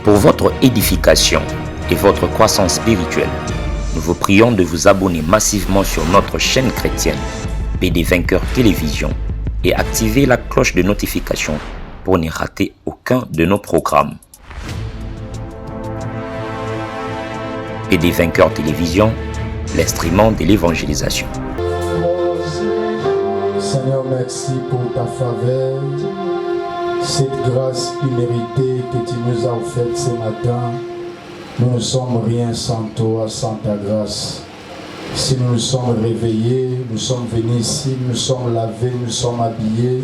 Pour votre édification et votre croissance spirituelle, nous vous prions de vous abonner massivement sur notre chaîne chrétienne PD Vainqueur Télévision et activer la cloche de notification pour ne rater aucun de nos programmes. PD Vainqueur Télévision, l'instrument de l'évangélisation. Seigneur, merci pour ta faveur, cette grâce imméritée que tu nous as offerte ce matin. Nous ne sommes rien sans toi, sans ta grâce. Si nous nous sommes réveillés, nous sommes venus ici, nous sommes lavés, nous sommes habillés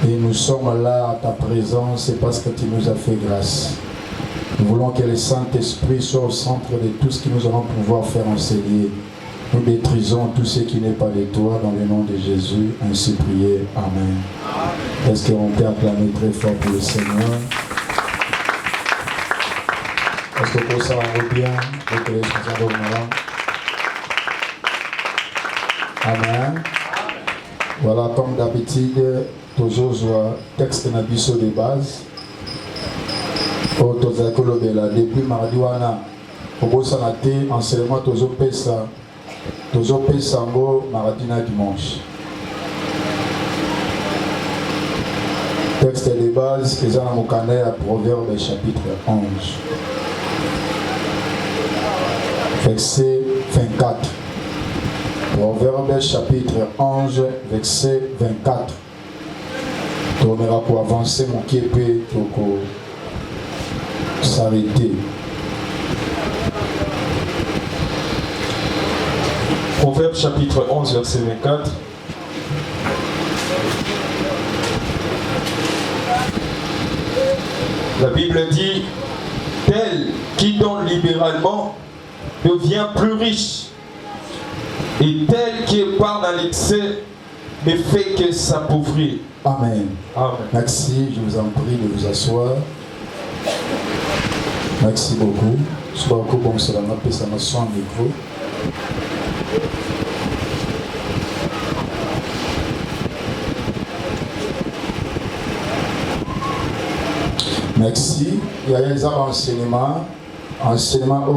et nous sommes là à ta présence, c'est parce que tu nous as fait grâce. Nous voulons que le Saint-Esprit soit au centre de tout ce que nous allons pouvoir faire enseigner. Nous détruisons tout ce qui n'est pas de toi dans le nom de Jésus. Ainsi prier. Amen. Est-ce qu'on peut acclamer très fort pour le Seigneur? Est-ce que pour ça on revient? Amen. Voilà, comme d'habitude, toujours texte nabiso de base. Depuis mardi, on a enseignement toujours pesa mardi na dimanche. Texte de base, ils ont mokané à Proverbe chapitre 11. Verset 24. Proverbe chapitre 11, verset 24. On ira pour avancer mon pied pour s'arrêter. Proverbe chapitre 11, verset 24. La Bible dit, tel qui donne libéralement devient plus riche, et tel qui épargne à l'excès ne fait que s'appauvrir. Amen. Amen. Merci, je vous en prie de vous asseoir. Merci beaucoup. Je crois que bon, cela m'a fait ça me son micro. Merci. Il y a des enseignements où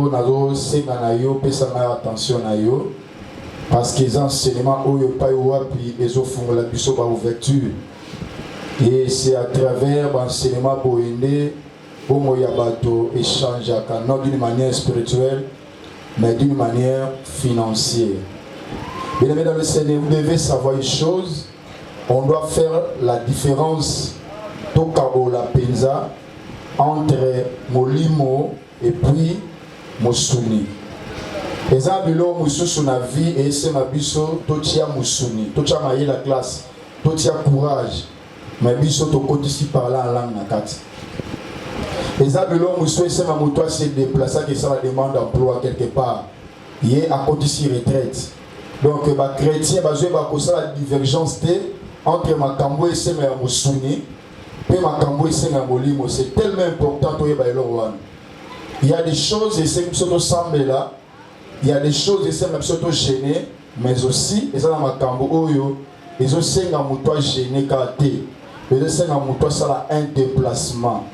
nous avons attention à eux. Parce que les enseignements où ils ont fait la ouverture. Et c'est à travers l'enseignement pour aider pour échanger non d'une manière spirituelle, mais d'une manière financière. Bien aimé dans le Seigneur, vous devez savoir une chose. On doit faire la différence la penza entre Molimo et puis Mosuni. Exemple, Moussou na vie et c'est ma biso, totia Mosuni, totia maïe la classe, totia courage, mais biso to côté ici par là en langue nakati. Exemple, Moussou et c'est ma moutoua s'est déplacé que ça la demande d'emploi quelque part. Il est à côté ici retraite. Donc, les chrétiens, ils ont la divergence entre ma cambo et c'est ma Mosuni. C'est tellement important. Il y a des choses et c'est surtout semblé là. Il y a des choses et c'est surtout gêné, mais aussi et ça dans ma cambo oyo ils ont c'est un moutoir gêné car c'est un moutoir ça un déplacement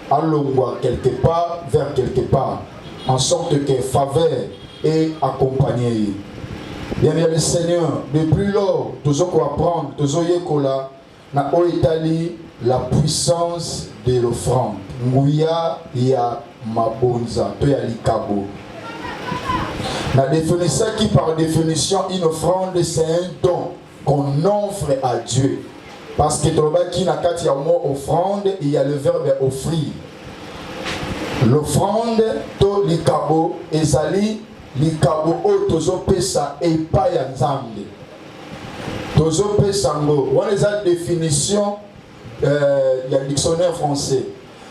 allons quelque part vers quelque part en sorte que faveur est accompagnée. Bien le Seigneur depuis lors toujours qu'on apprendre toujours yekola na Italie la puissance de l'offrande. Nguya ya mabonza, to ya likabo. La définition qui par définition une offrande c'est un don qu'on offre à Dieu. Parce que dans le qui n'a qu'à dire mot offrande, il y a le verbe offrir. L'offrande to likabo ezali likabo o tozo pesa et pas ya nzambe. Tozo pesa ngo. On les a définition. Il y a le dictionnaire français.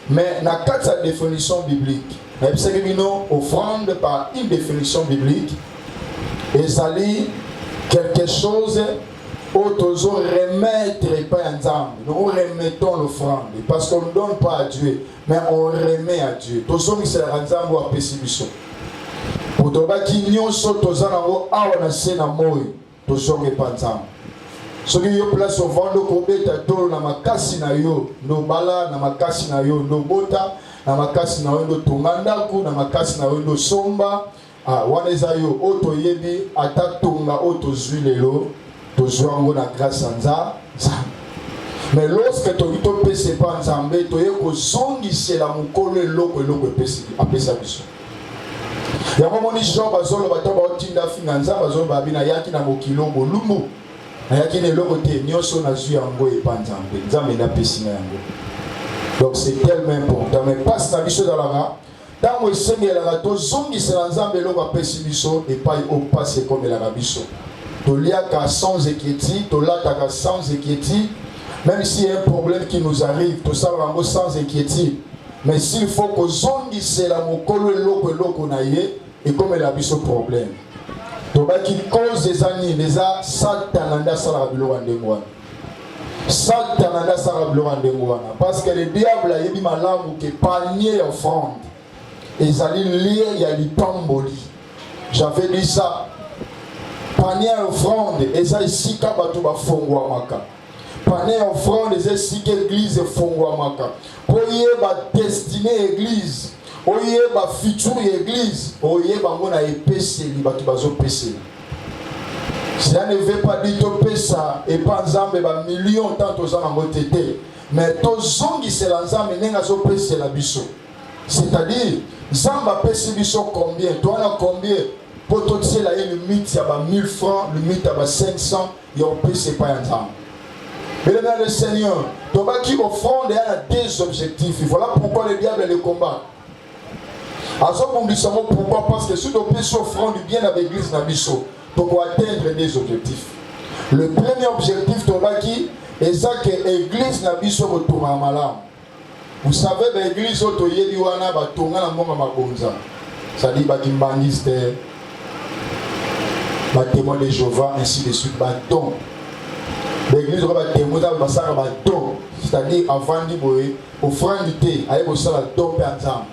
Mais dans la définition biblique, offrande par une définition biblique, et ça dit quelque chose où nous remettre pas ensemble. Nous remettons l'offrande parce qu'on ne donne pas à Dieu, mais on remet à Dieu. Nous sommes ensemble à Pessibiso. Pour toi qui n'y a pas de choses, nous sommes pas ensemble. Ce qui est place au vent de Kobeta, Tolo, Namakasi na yo, no bala, Namakasi na yo, no bota, Namakasi na yo, no Tongandaku, Namakasi na yo, no somba, Waneza yo, Oto yebi, Ata Tonga, Oto zuilelo, to zwango na grâce anza. Mais lorsque tu ne peux pas ensemble, tu es au son qui c'est la mukole loko loko après sa mission. Il y a un moment où Jean Bazolo va tomber au Tinda Finanza, Bazolo Babina Yaki na Mokilo Bolumu. Yaki ne loko te nyoso na zui ango et pas ensemble. Nzambe na pesina yango. Donc c'est tellement important. Mais pas sa mission dans la main. Dans le Seigneur la rato zongi c'est ensemble loko après sa mission et pas au passé comme la rabiso. Tu lia ka sans équité, tu lata ka sans équité. Même s'il y a un problème qui nous arrive, tout ça va sans inquiétude. Mais s'il faut que zongi c'est la mokolo loko naie et comme elle a vu ce problème. Donc qui cause des années, les a satananda sarablo andemwana. Satananda sarablo andemwana parce que le diable a dit malamu que panier offrande. Et ça dit lié il y a l'ipamboli. J'avais dit ça. Panier offrande et ça ici kabatu ba fongwa maka. Panier offrande et ici l'église fongwa maka. Pour y ba destinée église, pour y ba future église, pour y ba ngona épece li batu bazo pese. Cela ne veut pas dire que ça et pas ensemble ba millions tant aux gens en motete, mais to zongi c'est l'ensemble nenga zo pese la biso. C'est-à-dire zamba pese biso combien, toi na combien pour tout ça là il limite il y a 1000 francs, limite il y a 500 et on pese pas ensemble. Mais le Seigneur, Toba qui offrande a des objectifs. Voilà pourquoi le diable le combat. Pourquoi? Parce que si tu peux offrande bien à l'église Nabiso, tu peux atteindre des objectifs. Le premier objectif, Toba qui est ça que l'église Nabiso retourne à Malam. Vous savez, l'église Otoye Diwana va tourner à Mabonza. Ça dit Bakimbangiste, témoin de Jéhovah, ainsi de suite, bâton. L'église va témoin de bâton. C'est-à-dire, avant de boire, offrande thé, avec au salaire don ensemble.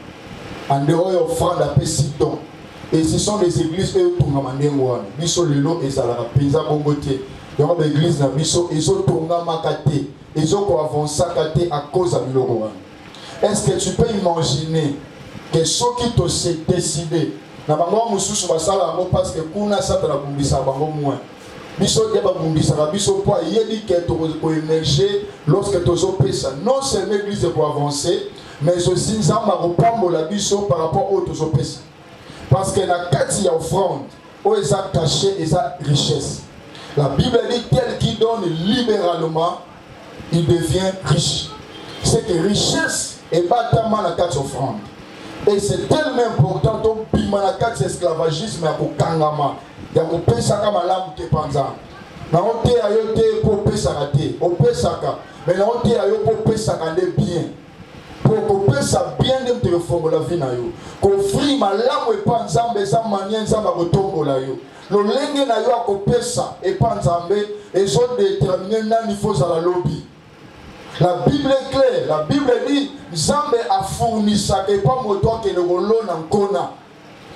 En dehors, offrande à Pessiton. Et ce sont des églises qui tournent à Mandengouane. Biso Lilo et Salara, Pisa Bongote. Il y a des églises, ils ont tourné à Makate. Ils ont avancé à cause de Miloroan. Est-ce que tu peux imaginer que ceux qui t'ont décidé, na bango mususu basala ngo parce que kuna sata na bumbisa bango moins biso de ba bumbisa biso po yebi que to ko émerger lorsque tozo pesa non seulement l'église pour avancer mais aussi nzamba kopambola biso par rapport au tozo pesa parce que la kati ya offrande o eza caché eza richesse. La Bible dit tel qui donne libéralement il devient riche. C'est que richesse et pas tellement la kati offrande. Et c'est tellement important que bimanaka esclavagisme ya kokangama ya kopesaka malamu te panza na ote ayo te po pesaka te opesaka mais na ote ayo po pesaka nde bien pour kopesa bien nde te fongola vie na yo kofri malamu epa nzambe eza manie nzambe akotombola yo lolenge na yo akopesa epa nzambe ezodétermine nani fozala lobi. La Bible est claire. La Bible dit Nzambe a fourni ça et pas moto que le rolo n'enkona.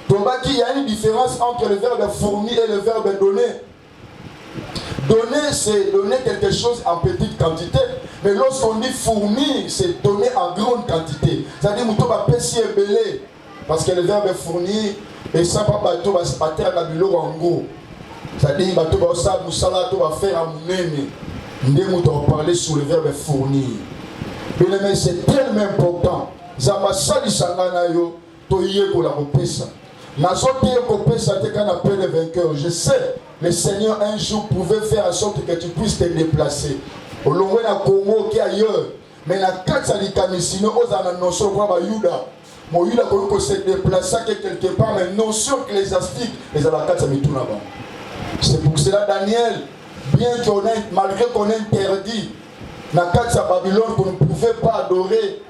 Donc il y a une différence entre le verbe fournir et le verbe donner. Donner, c'est donner quelque chose en petite quantité. Mais lorsqu'on dit fournir, c'est donner en grande quantité. C'est-à-dire que va pêcher et belé. Parce que le verbe fournir, et ça va bateau va se battre à la bilo en gros. C'est-à-dire que bateau va faire un meme. Nous avons parlé sur le verbe fournir. Mais c'est tellement important. Zama sali sangana yo to yeko la kopesa. Na sote kopesa te kana appelle le vainqueur. Je sais, le Seigneur un jour pouvait faire en sorte que tu puisses te déplacer. Au long de la Congo qui ailleurs. Mais la katsa di kamisino ozana notion kwa ba Yuda. Mon Yuda ko se déplacer quelque part mais notion ecclésiastique les ala katsa mituna ba. C'est pour cela Daniel bien qu'on ait, malgré qu'on ait interdit la Katsa Babylone qu'on ne pouvait pas adorer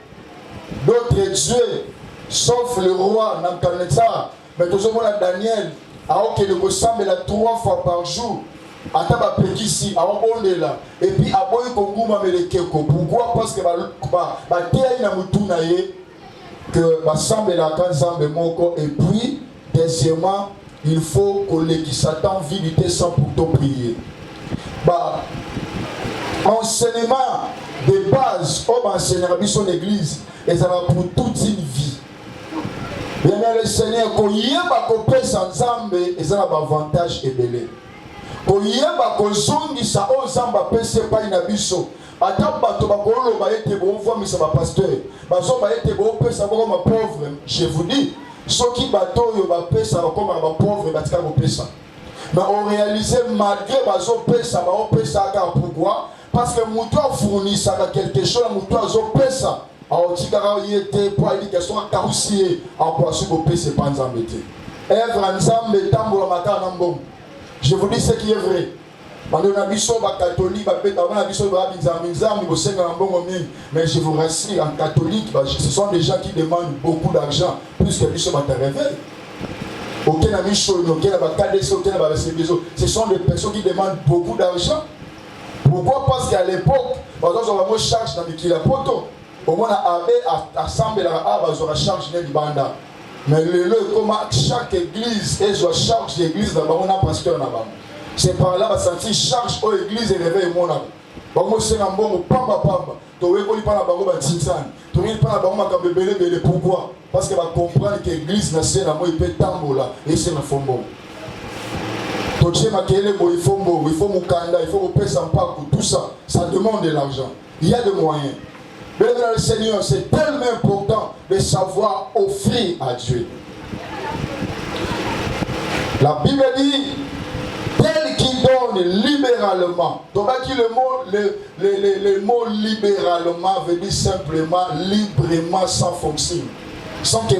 d'autres dieux sauf le roi Nabuchodonosor, mais tout ce monde Daniel a ok le ressemble la 3 fois par jour à taba ici à là et puis à boy konguma melekeko. Pourquoi? Parce que ba tey na mutuna ye que ba semble la kanzambe moko et puis deuxièmement il faut que les qui Satan vit sans pour te prier. Bah, Enseignement de base, comme enseignera son église, et ça va pour toute une vie. Bien le Seigneur, quand il y a un peu sans Zambé, et ça a un avantage et belé. Quand il y a un zongi, ça a un Zamba, c'est pas une abisso. Attends, bateau, bakolo, ba été bon, voix, mais ça va pasteur. Bazo, ba été bon, peut savoir comme un pauvre. Je vous dis, ceux qui bateau, yo ba peut savoir comme un pauvre, batika go peut ça. Mais on réalise malgré bazo peut ça, ba on peut ça, pourquoi? Parce que mouton fournit ça quelque chose, mouton zo peut ça. Alors, si il était pour aller question carrossier, en poisson au pays, c'est pas un zambété. Èvre en zambé, tambour la matin en bon. Je vous dis ce qui est vrai. Pendant la mission catholique, mais je vous rassure, en catholique, ce sont des gens qui demandent beaucoup d'argent, plus que mission va te réveiller. Aucun mission, aucun KDC, aucun CBSO. Ce sont des personnes qui demandent beaucoup d'argent. Pourquoi? Parce qu'à l'époque, par exemple, on va charge dans le poto. Au moins, à assemblée, on va charge dans le banda. Mais comme chaque église, et je charge l'église dans le pasteur. C'est par là que je charge aux églises et réveille mon âme. Pourquoi? Parce que va comprendre que l'église n'a pas de temps et c'est un fombo. Il faut mukanda, il faut payer sans pas tout ça. Ça demande de l'argent. Il y a des moyens. Mais le Seigneur, c'est tellement important de savoir offrir à Dieu. La Bible dit tel qui donne libéralement. Donc le mot libéralement veut dire simplement librement sans fonction. Sans que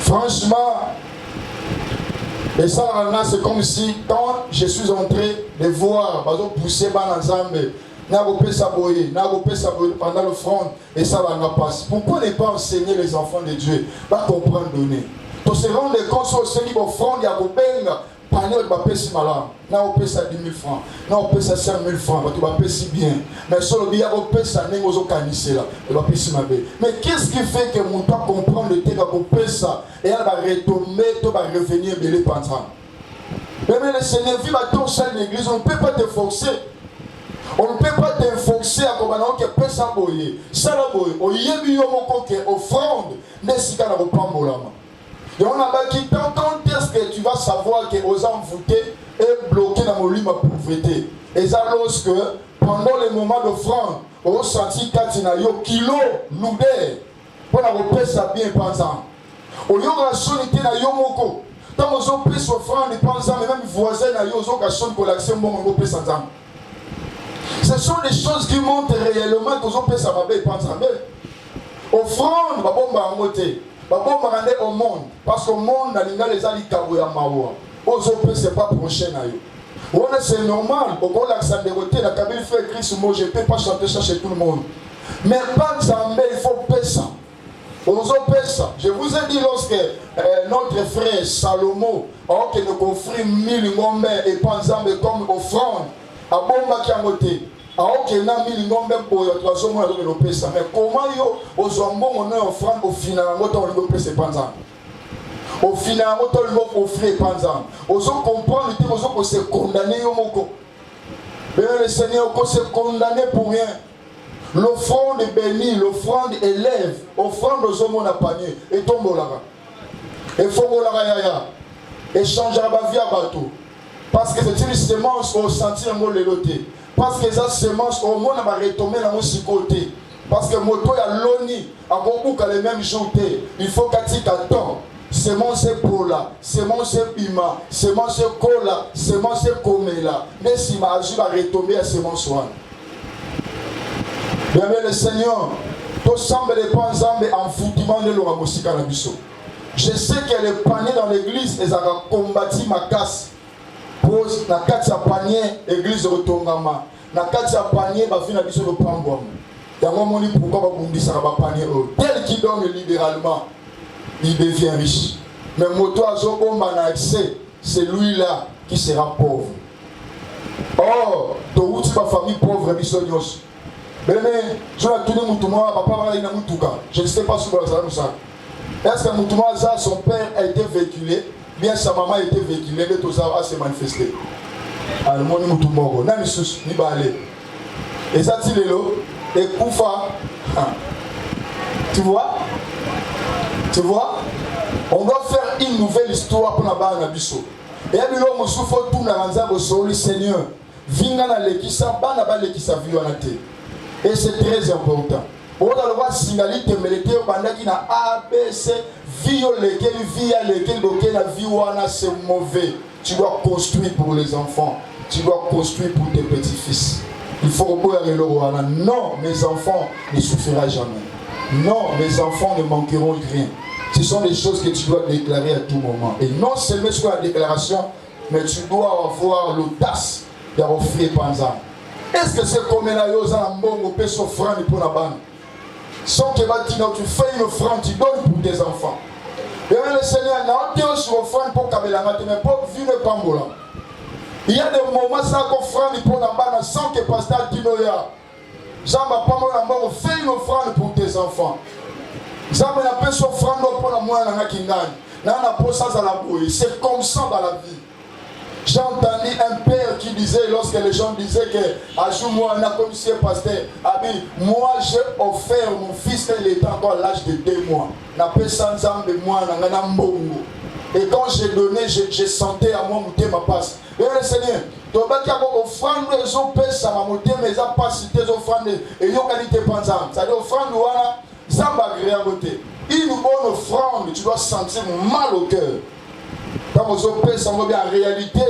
franchement, et ça c'est comme si quand je suis entré de voir pousser ensemble, pendant le front et ça va passer. Pourquoi ne pas enseigner les enfants de Dieu? Pas comprendre donner. Tu se rends compte sur ce niveau front, il y a panier de bapesi malade. Na on paie ça 10 000 francs. Na on paie ça 5 000 francs. Tu vas payer si bien. Mais sur le billet on paie ça n'est pas au canissé là. Tu vas payer si mal. Mais qu'est-ce qui fait que mon pas comprendre le texte qu'on paie ça et elle va retomber, tu vas revenir belé pendant. Mais le Seigneur vit à ton sein l'église, on ne peut pas te forcer. On ne peut pas te forcer à comprendre que peut ça boyer. Ça la boyer. On y est mis au mot que offrande n'est si qu'à la repambolama. Et on a dit, quand est-ce que tu vas savoir que aux envoûtés est bloqué dans mon lit ma pauvreté? Et ça lorsque, pendant les moments d'offrande, on sentit qu'il y a un kilo noudé pour la repère ça bien pensant. Au lieu de la sonité na yomoko, tant que on peut s'offrande pensant, même voisins na yozo ka son collection bon on peut s'entendre. Ce sont des choses qui montrent réellement que on peut ça va bien pensant. Offrande ba bomba en côté. Au monde, parce que le monde n'a les alikabou ya mawa. C'est pas prochain à eux. C'est normal, au cours de l'accent de côté, la cabine fait Christ, moi je ne peux pas chanter ça chez tout le monde. Mais pas Zambé, il faut payer ça. Je vous ai dit lorsque notre frère Salomon, alors que nous offrons 1000 ngombe et pas Zambé comme offrande, à Bomba qui a noté. Alors que na mili ngombe boyo twazo mona to pesa mais comment yo ozombo mona offrande au final moto on peut pesa panza au final moto on offrir panza ozo comprendre que ozo se condamner yo moko mais le Seigneur ko se condamner pour rien. L'offrande est bénie, l'offrande élève, offrande aux hommes à panier et tombe là et faut là ya et changer la vie à bateau parce que c'est une semence au sentir mo le loté. Parce que ça semence au monde va retomber dans mon côté. Parce que moto ya loni a beaucoup les mêmes joutés. Il faut qu'à temps. Semence pour là, semence bima, semence cola, semence comela. Mais si ma aju va retomber à semence one. Bien le Seigneur, tout semble les pas ensemble en foutement de l'ora musika na biso. Je sais que les paniers dans l'église ils ont combattu ma casse. Na kati ya panier église retongama na kati ya panier ba fina biso le pambom yango moni pourquoi ba bundisa ba panier tel qui donne libéralement il devient riche mais moto azo bomba na excès c'est lui là qui sera pauvre. Or to uti ba famille pauvre biso nyos bene je na tuni mutuma papa ba ina mutuka je ne sais pas si vous savez ça. Est-ce que mutuma ça son père a été véhiculé? Bien sa maman a été véhiculée, mais tout ça va se manifester. le monde mutu moko na misusu ni balé et ça ti lelo et kufa. Tu vois, on doit faire une nouvelle histoire pour la barre Nabiso. Et à l'heure où souffle tout dans le Seigneur, vinga na lekisa bana ba lekisa vionate. Et c'est très important. On doit le voir signaler que melete bandaki na A B C vio lequel via lequel doké na vie wana c'est mauvais. Tu dois construire pour les enfants. Tu dois construire pour tes petits-fils. Il faut reposer le roi. Non, mes enfants ne souffriront jamais. Non, mes enfants ne manqueront de rien. Ce sont des choses que tu dois déclarer à tout moment. Et non seulement sur la déclaration, mais tu dois avoir l'audace d'offrir Panza. Est-ce que c'est comme la yosa en bon ou peut s'offrir pour la bande? Sans que tu fais une offrande, tu donnes pour tes enfants. Et le Seigneur n'a pas de offrande pour Kabelanga, mais pour vivre Pambola. Il y a des moments sans offrande pour la bande, sans que Pasteur Dinoya. Zamba Pambola fait une offrande pour tes enfants. Zamba n'a pas s'offrande pour la moine à Kingan. C'est comme ça dans la vie. J'ai entendu un père qui disait, lorsque les gens disaient que ajoute-moi un commissaire pasteur, moi j'ai offert mon fils quand il était encore à l'âge de 2 mois. Et quand j'ai donné, j'ai senti à moi monter ma passe. Et le Seigneur, tu vas dire offrande les offrandes, ça m'a monté mes pas cité offrandes et yo qualité pensant. Ça dit offrande voilà, ça va agréer à côté. Une bonne offrande, tu dois sentir mal au cœur. Quand vos offrandes ça va bien en réalité,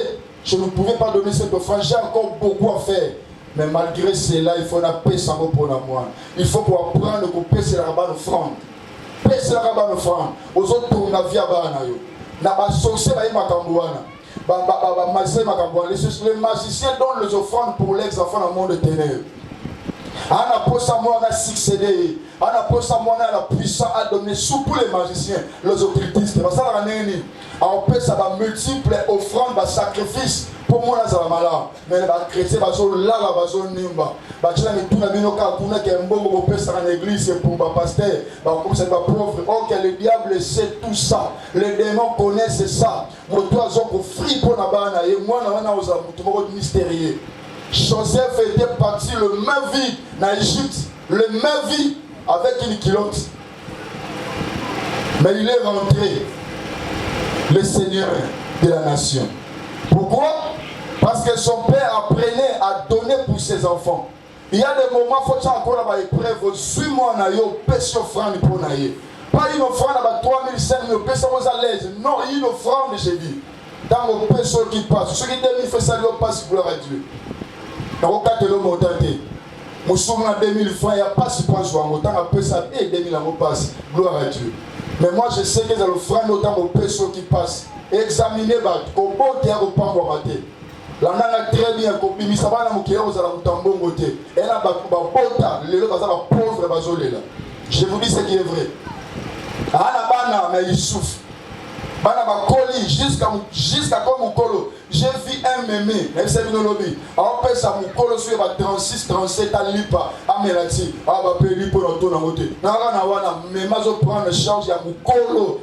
je ne pouvais pas donner cette offrande, j'ai encore beaucoup à faire. Mais malgré cela, il faut la paix sans mot pour la moi. Il faut pour apprendre que paix c'est la bonne offrande. Paix c'est la bonne offrande. Aux autres pour la vie à Banayo. Na ba sorcier ba makambouana. Les magiciens donnent les offrandes pour les enfants dans le monde de ténèbres. Ana posa moi a succédé. Ana posa moi a la puissance à donner sous tous les magiciens, les occultistes. Parce que ça la neni. On peut ça va multiples offrandes, va sacrifices pour moi là ça va malade. Mais les chrétiens va zo là va zo nimba. Ba tchela ni tout na binoka kuna ke mbongo peut ça en église pour ba pasteur. Ba comme ça va pauvre. Oh que le diable sait tout ça. Les démons connaissent ça. Mon toi zo ko free pour na bana et moi na wana oza mutu moko mystérieux. Joseph était parti le même vie dans l'Égypte, le même vie avec une culotte. Mais il est rentré, le Seigneur de la nation. Pourquoi? Parce que son père apprenait à donner pour ses enfants. Il y a des moments où il faut encore avoir épreuve. Suis-moi en ayo, pêche offrande pour naïe. Pas une offrande à 3500, mais pêche à l'aise. Non, une offrande, j'ai dit. Dans le pêche qui passe. Ceux qui disent fait ça, il passe, gloire à Dieu. Dans le cas de l'homme autanté, nous sommes en 2000 francs, il n'y a pas si point jouer en autant, on peut ça et 2000 francs passe, gloire à Dieu. Mais moi je sais que dans le franc, autant au péché qui passe, examiner, au bon terre au pan boité. Là, on a très bien compris, mais ça va nous créer aux alentours de bon côté. Et là, les autres, pauvres, je vous dis ce qui est vrai. Mais il souffre. Jusqu'à comme mon colo, j'ai vu un mémé, même si vous lobby. On peut ça mon colo sur 36, 37 à l'IPA, à Melati, à Bapeli pour l'auto dans côté. Nana, mais ma zo prendre charge à mon colo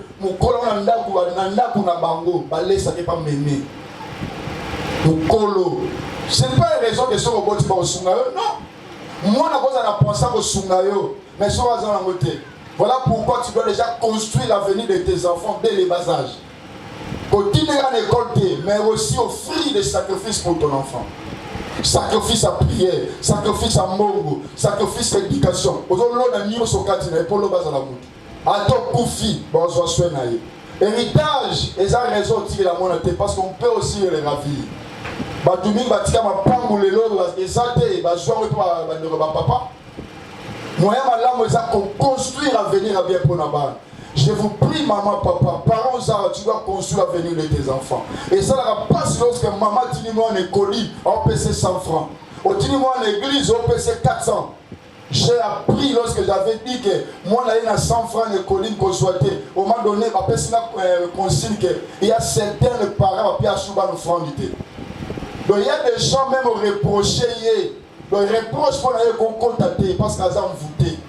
nanda kuna bango, balé ça n'est pas mémé. Mon colo, c'est pas une raison que ce robot pas au sungayo, non. Moi na cause na penser au sungayo, mais sur la zone côté. Voilà pourquoi tu dois déjà construire l'avenir de tes enfants dès les bas âges. Continuer à l'école, mais aussi offrir des sacrifices pour ton enfant. Sacrifice à prière, sacrifice à mongo, sacrifice à éducation. Aujourd'hui, on a mis au socatina pour le bas à la moute. À ton koufi, bon, on soit naïe. Héritage, et ça raison de tirer la monnaie parce qu'on peut aussi les ravir. Batumi, batika, ma pangou, les lots, et ça, bah, je vais papa. Moi, je construire l'avenir à bien pour la barre. Je vous prie, maman, papa, parents, tu dois construire l'avenir de tes enfants. Et ça ne passe lorsque maman dit moi en école, on peut 100 francs. Au moi en église, on peut 400. J'ai appris lorsque j'avais dit que moi, là, il y a 100 francs en école qu'on souhaitait. Au moment donné, on peut consigne qu'il y a certains parents qui ont acheté nos francs. Donc il y a des gens même reprochés. Le reproche pour qu'on contacte parce qu'elles ont voté.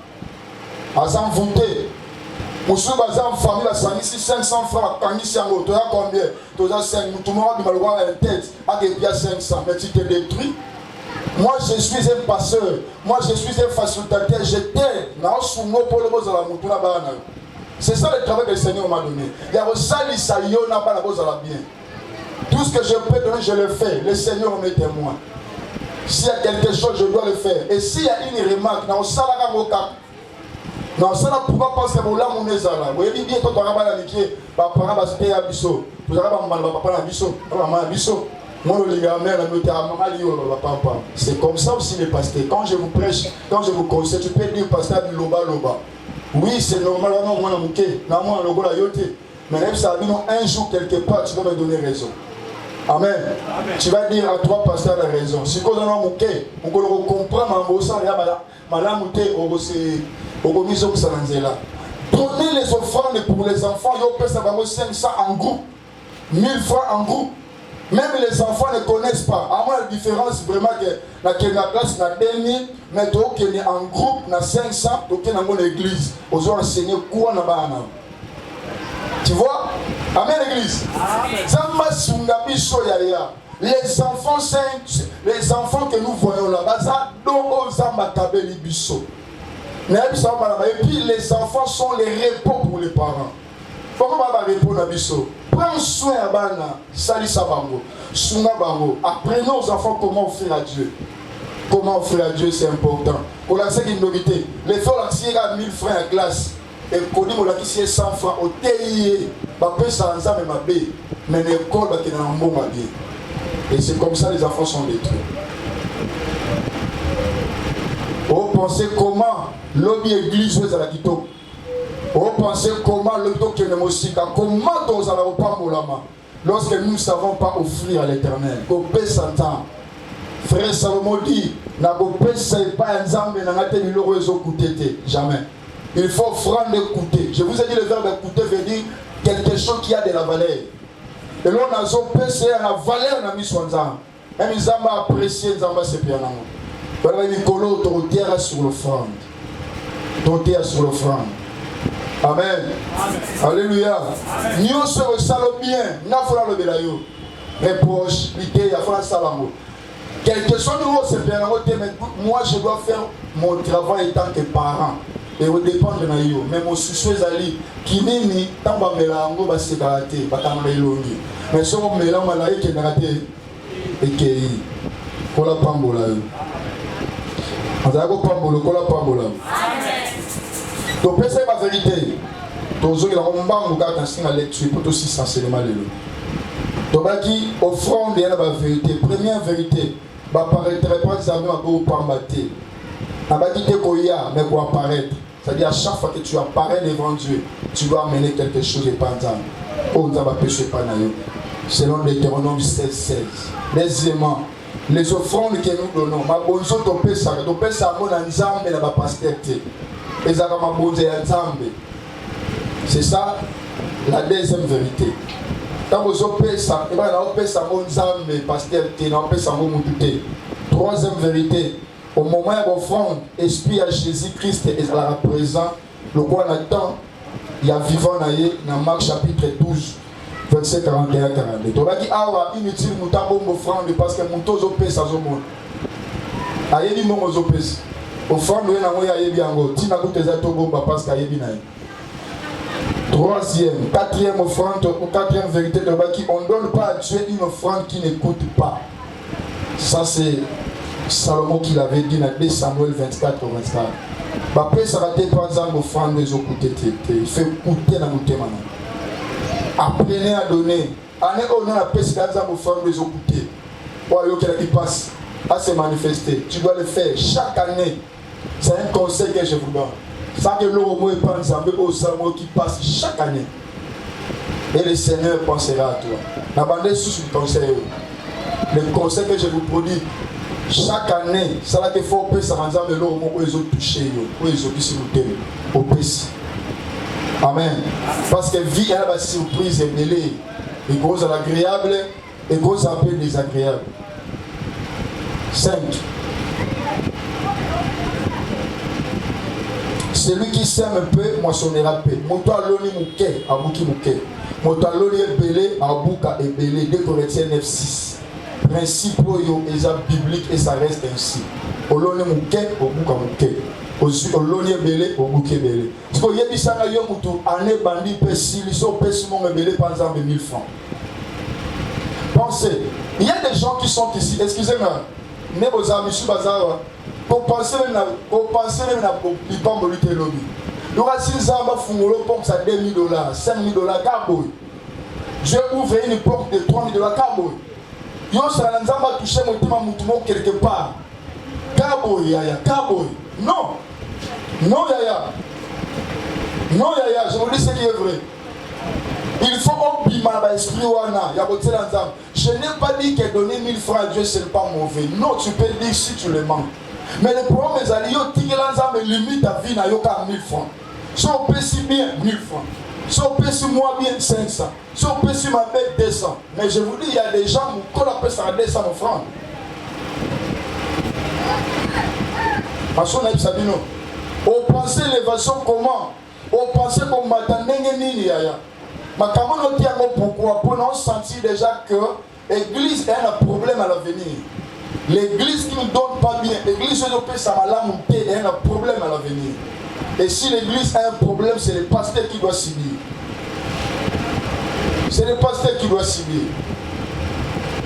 Elles ont voté. Moussou Baza en famille, la sangi, 500 francs, quand il s'y a moto, combien? Tu as 5, tout le monde a une tête, à des pieds 500, mais tu te détruis. Moi, je suis un passeur, moi, je suis un facilitateur, j'étais dans son mot pour le beau à la moto, c'est ça le travail que le Seigneur m'a donné. Il y a aussi ça, il y a pas la beau à la bien. Tout ce que je peux donner, je le fais. Le Seigneur en est témoin. S'il y a quelque chose, je dois le faire. Et s'il y a une remarque, dans le salaire au cap, non, ça n'a pourquoi penser que là, mon ezala. Vous voyez bien, quand on a mal amitié, papa va se payer à Bisso. Vous avez mal papa à Bisso. À Bisso. Moi, le ligament, la note à papa. C'est comme ça aussi les pasteurs. Quand je vous prêche, quand je vous conseille, tu peux dire pasteur Loba Loba. Oui, c'est normal, non, moi, non, moi, le la yote. Mais même ça, un jour, quelque part, tu vas me donner raison. Amen. Amen. Tu vas dire à toi, pasteur, la raison. Si on a un bouquet, on comprend, donner les offrandes pour les enfants, ils peuvent savoir 500 en groupe, 1000 francs en groupe. Même les enfants ne connaissent pas. À moi, la différence vraiment que la classe n'a 2000, mais qui est en groupe, na 500, qui est dans mon église. Ils ont enseigné quoi dans la. Tu vois? Amen, l'église. Les enfants saints, les enfants que nous voyons là-bas, et puis les enfants sont les repos pour les parents. Pourquoi on va répondre à Bisso? Prends soin à Bana, Sali Sabango, Suna Bango. Apprenons aux enfants comment offrir à Dieu. Comment offrir à Dieu, c'est important. Pour la seule minorité, les frères à 1000 francs à classe. Et quand on a 100 francs au TIE, mais l'école va être un bon bien. Et c'est comme ça que les enfants sont détruits. Vous pensez comment l'objet église est à la Quito? Vous pensez comment le docteur de Mosika, comment on a pas Molama lorsque nous ne savons pas offrir à l'éternel? Copé Satan. Frère Salomon dit, n'a pas un zambe n'a pas été jamais. Il faut offrande écouter. Je vous ai dit le verbe écouter veut dire quelque chose qui a de la valeur. Et là on a zopé à la valeur on a mis son zamba. Même ils ont apprécié zamba c'est bien. Voilà Nicolo tortière sur l'offrande. Tortière sur l'offrande. Amen. Alléluia. Nous sommes salons bien. N'a pas le belayo. Reproche, l'idée, il y a pas salambo. Quelque chose de nouveau c'est bien. Moi je dois faire mon travail en tant que parent. Et au dépend de Naïo, même au souci Ali, qui n'est pas un mélange, c'est karaté, pas un mélange. Mais si on mélange malaïque qui est karaté, et qui est pour la pambola. On a un pambola, pour la pambola. Donc, c'est la vérité. Donc, il y a un moment où on a un lecture pour tout si sincèrement. Donc, qui offrande, il y a la vérité. Première vérité, va paraître pas jamais à vous pambater. On va dire qu'il y a, mais pour apparaître. C'est-à-dire à chaque fois que tu apparais devant Dieu, tu dois amener quelque chose de pendant. Oh, on va pécher pas naïf. Selon Deutéronome 16:16. Deuxièmement, les offrandes que nous donnons, ma bonne chose, on peut ça, mon ensemble, mais la pasteur. Et ça va ma bonne ensemble. C'est ça la deuxième vérité. Quand vous opérez ça, et bien là, on peut ça mon ensemble, pasteur, on peut ça mon mouté. Troisième vérité. Au moment où l'offrande esprit à Jésus-Christ est présent, le quoi on attend, il y a vivant dans Marc chapitre 12, verset 41-42. Donc là, il y a inutile de offrande parce que mon taux opé ça zomon. Aïe dit mon opé. Offrande oui na moi aïe bien go. Tina coûte des atobomba parce qu'aïe bien aïe. Troisième, quatrième offrande ou quatrième vérité de Baki, on ne donne pas à Dieu une offrande qui n'écoute pas. Ça c'est Salomon qui l'avait dit dans 2 Samuel 24-24. Après ça va être par exemple offrande des écouter. Il fait écouter dans notre maintenant. Apprenez à donner. Année on a appelé ça dans offrande des écouter. Pour qui passe à se manifester. Tu dois le faire chaque année. C'est un conseil que je vous donne. Ça que l'eau est pas ensemble au Salomon qui passe chaque année. Et le Seigneur pensera à toi. La bande sous le conseil. Le conseil que je vous produis. Chaque année, ça va te faire au pays, ça va nous l'eau où ils ont touché, où ils ont dit au pays. Amen. Parce que vie, elle a une surprise et mêlée. Et gros à l'agréable, et gros à peu désagréable. 5. Celui qui sème peu, moissonnera peu. Moto aloni mouké, abouki mouké. Moto aloni ebélé, abouka ebélé. 2 Corinthiens 9:6. Principe yo eza biblique et ça reste ainsi. Oloni mouké, obouka mouké. Oloni ebélé, obouki ebélé. Parce que yebisanga yo mutu ane bandi pe siliso pe simon ebélé par exemple 1000 francs. Pensez, il y a des gens qui sont ici, excusez-moi, ne vos amis sur bazar. Pour penser même à Pipambo lutte lobby. Nous avons Zamba Fungolo pour ça $2,000, $5,000, Kaboy. Dieu ouvre une porte de $3,000, Kaboy. Yo ça Zamba touché mon tema moutumo quelque part. Kaboy, yaya, Kaboy. Non. Non, yaya. Non, yaya, je vous dis ce qui est vrai. Il faut obima l'esprit wana. Je n'ai pas dit que donner 1000 francs à Dieu c'est pas mauvais. Non, tu peux dire si tu le manques. Mais le problème est que yo tigela limite à vie na yo ka 1000 francs. Si on peut si bien 1000 francs. Si on peut si moins bien 500. Si on peut si ma bête 200. Mais je vous dis il y a des gens qui appellent ça 200 francs. Parce qu'on a eu Sabino. On pensait l'évasion comment? On pensait qu'on m'attendait nini yaya. Mais comment on tient pourquoi? Pour nous sentir déjà que l'église a un problème à l'avenir. L'église qui ne donne pas bien, l'église qui peut s'amalamouter a un problème à l'avenir. Et si l'église a un problème, c'est le pasteur qui doit subir. C'est le pasteur qui doit subir.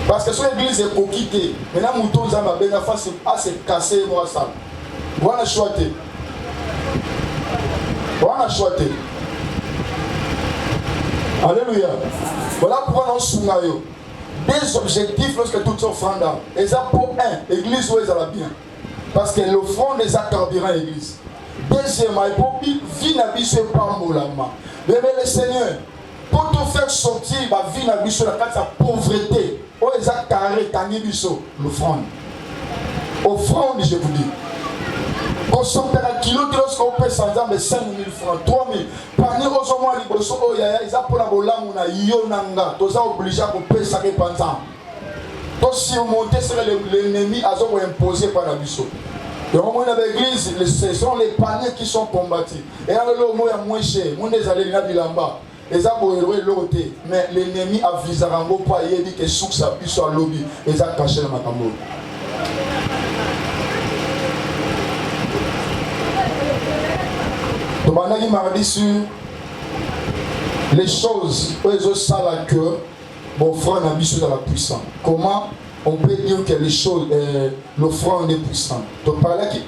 Parce que si l'église est coquille, maintenant mouton zamba benga face à se casser moi ça. Voilà choisir. Voilà choisir. Alléluia. Voilà pourquoi nous sommes là. Des objectifs lorsque tout s'offrande. Et ça pour un, l'église où elle va bien. Parce que l'offrande est à carburant l'église. Deuxièmement, il faut vivre la vie sur par moulama. Mais le Seigneur, pour te faire sortir la vie la vie sur la carte de pauvreté, où elle a carré, l'offrande. Offrande, je vous dis. Quand on perd un kilo, lorsqu'on paie 5 000 francs, 3 000. Parmi aux hommes, ils ont pour la bola, on a yonanga. Tous sont obligés à payer ça pendant. Donc si on monte sur l'ennemi, ils ont imposé par la biseau. Et au moins dans l'église, ce sont les paniers qui sont combattus. Et alors le mot est moins cher. On est allé là bilamba. Les aboyés l'autre. Mais l'ennemi a visé à Rango pour y dire que sous sa puisse à lobby. Ils ont caché le macambo. Donc, mardi sur les choses où ils ont ça la queue, bon frère n'a mis dans la puissance. Comment on peut dire que les choses, l'offrande est puissante. Donc par là qui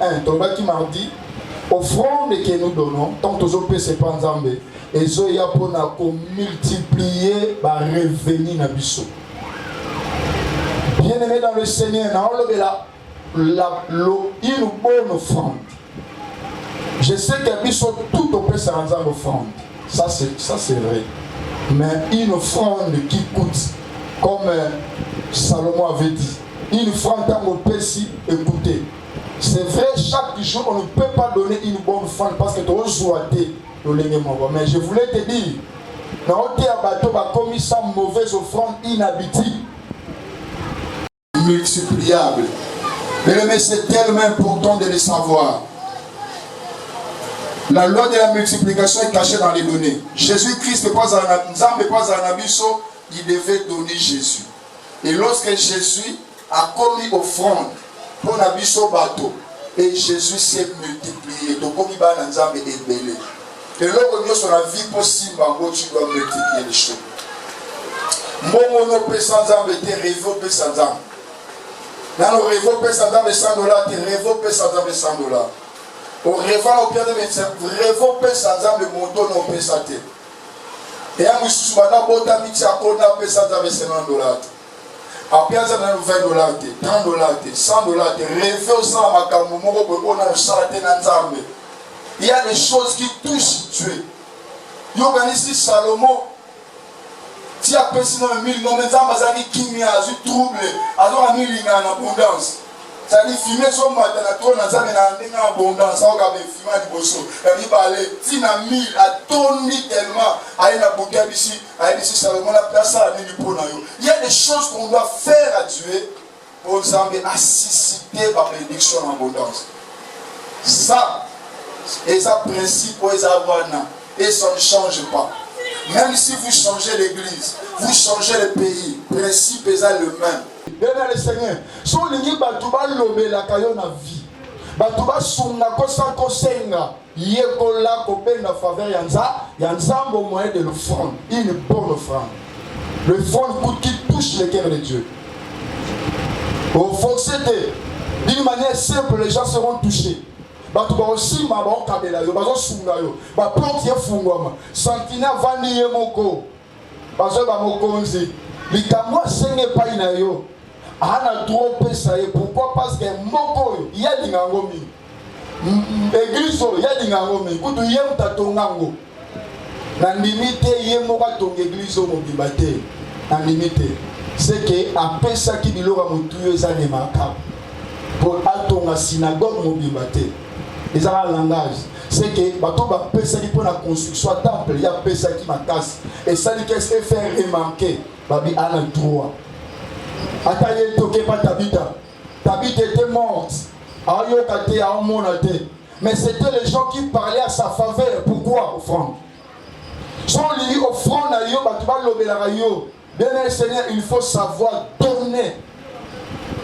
mardi, offrande que nous donnons, tant que nous c'est pas ensemble, et ils ont pour multiplier les revenus na biso. Bien aimé dans le Seigneur, une bonne offrande. Je sais qu'ils sont tout au près sans offrande. Ça c'est vrai. Mais une offrande qui coûte, comme Salomon avait dit, une offrande dans mon pays, écoutez. C'est vrai, chaque jour, on ne peut pas donner une bonne offrande parce que tu as souhaité le léguement. Mais je voulais te dire, dans le bateau, comme ça, mauvaise offrande inhabituelle, multipliable. Mais c'est tellement important de le savoir. La loi de la multiplication est cachée dans les données. Jésus-Christ n'est pas un abisso, il devait donner Jésus. Et lorsque Jésus a commis offrande pour l'abisso bateau, et Jésus s'est multiplié. Donc, comme il va dans Nzambe est belé. Et là, on sur la vie possible, tu dois multiplier les choses. Mon peut sans Nzambe, te révo peut sans Nzambe. Dans le révo peut sans Nzambe $100, te révo peut sans Nzambe $100. Au rêvant au père de médecin, rêvons peut sans âme le montant non peut santé. Et à Moussou Bana Bota Miti à Kona peut sans âme $50. Après, ça va $20, $30, $100. Rêver au sang à Makamou, on a un santé dans Zambé. Il y a des choses qui touchent Dieu. Il organise Salomon. Si à personne dans 1000, non, mais Zambazani qui a eu trouble, alors à 1000 il y a en abondance. C'est-à-dire fumer son matin, la tourne dans en abondance, ça va fumer du bosso. Il va aller, si na 1000, à tourner tellement, à une bouteille ici, à ici, Salomon a placé à il y a des choses qu'on doit faire à Dieu pour nous assister par bénédiction en abondance. Ça, Et ça principe pour les avoir. Et ça ne change pas. Même si vous changez l'église, vous changez le pays, le principe est le même. Bien le Seigneur, si vous avez la vie, batuba sunga kosa kosenga yekola kobenga faveur yanzambo au moyen de l'offrande, une bonne offrande. L'offrande qui touche le cœur de Dieu. Au forcété, d'une manière simple, les gens seront touchés. Batuba aussi ma bon kabela yo, bazo sunga yo, ba porte ye fungwama, santina vani ye moko, bazo ba mokonzi, likamwa senge pa ina yo. Ana trop pesa ye, pourquoi? Parce que moko il y a lingango mi. Église il y a lingango mi. Kutu ye mtatongango. Na limite ye moka tong église mo bibate. Na limite c'est que a pesa ki bilora mutuyo za remarquable. Pour atonga synagogue mo bibate. Les un langage. C'est que bato ba pesa ki pour la construction temple, il y a pesa ki makasi. Et ça dit qu'est-ce que faire remarquer babi ana droit. Ataye toke pas Tabita. Tabita était morte. Mais c'était les gens qui parlaient à sa faveur. Pourquoi offrande? Son lit offrande à yo, bien le Seigneur, il faut savoir donner.